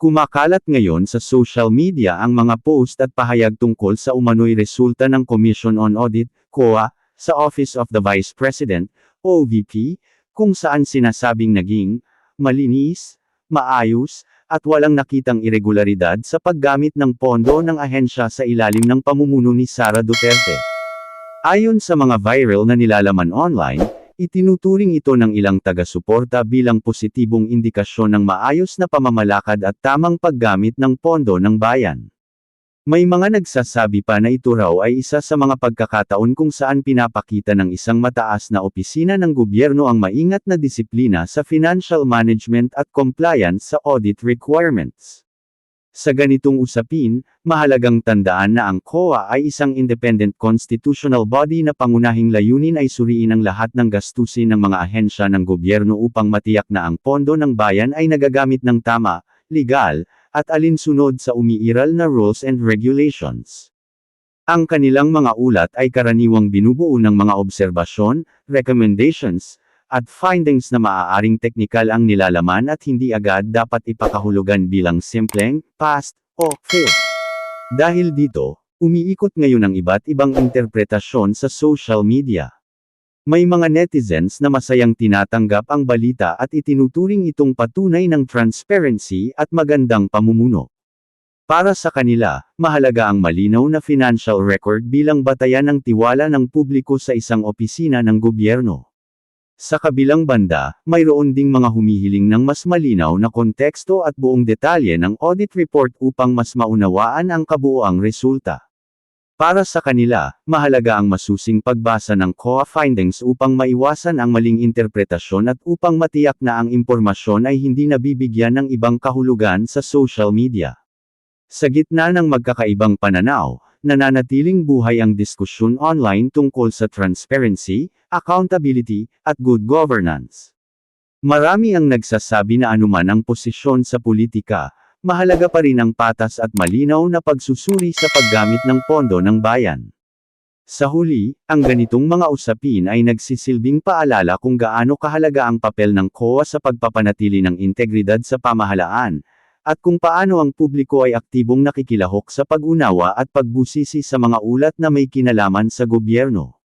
Kumakalat ngayon sa social media ang mga post at pahayag tungkol sa umano'y resulta ng Commission on Audit, COA, sa Office of the Vice President, OVP, kung saan sinasabing naging malinis, maayos, at walang nakitang irregularidad sa paggamit ng pondo ng ahensya sa ilalim ng pamumuno ni Sara Duterte. Ayon sa mga viral na nilalaman online, itinuturing ito ng ilang taga-suporta bilang positibong indikasyon ng maayos na pamamalakad at tamang paggamit ng pondo ng bayan. May mga nagsasabi pa na ito raw ay isa sa mga pagkakataon kung saan pinapakita ng isang mataas na opisina ng gobyerno ang maingat na disiplina sa financial management at compliance sa audit requirements. Sa ganitong usapin, mahalagang tandaan na ang COA ay isang independent constitutional body na pangunahing layunin ay suriin ang lahat ng gastusin ng mga ahensya ng gobyerno upang matiyak na ang pondo ng bayan ay nagagamit ng tama, legal, at alinsunod sa umiiral na rules and regulations. Ang kanilang mga ulat ay karaniwang binubuo ng mga obserbasyon, recommendations, at findings na maaaring teknikal ang nilalaman at hindi agad dapat ipakahulugan bilang simpleng, past, o fail. Dahil dito, umiikot ngayon ang iba't ibang interpretasyon sa social media. May mga netizens na masayang tinatanggap ang balita at itinuturing itong patunay ng transparency at magandang pamumuno. Para sa kanila, mahalaga ang malinaw na financial record bilang batayan ng tiwala ng publiko sa isang opisina ng gobyerno. Sa kabilang banda, mayroon ding mga humihiling ng mas malinaw na konteksto at buong detalye ng audit report upang mas maunawaan ang kabuuang resulta. Para sa kanila, mahalaga ang masusing pagbasa ng COA findings upang maiwasan ang maling interpretasyon at upang matiyak na ang impormasyon ay hindi nabibigyan ng ibang kahulugan sa social media. Sa gitna ng magkakaibang pananaw, nananatiling buhay ang diskusyon online tungkol sa transparency, accountability, at good governance. Marami ang nagsasabi na anuman ang posisyon sa politika, mahalaga pa rin ang patas at malinaw na pagsusuri sa paggamit ng pondo ng bayan. Sa huli, ang ganitong mga usapin ay nagsisilbing paalala kung gaano kahalaga ang papel ng COA sa pagpapanatili ng integridad sa pamahalaan, at kung paano ang publiko ay aktibong nakikilahok sa pag-unawa at pagbusisi sa mga ulat na may kinalaman sa gobyerno.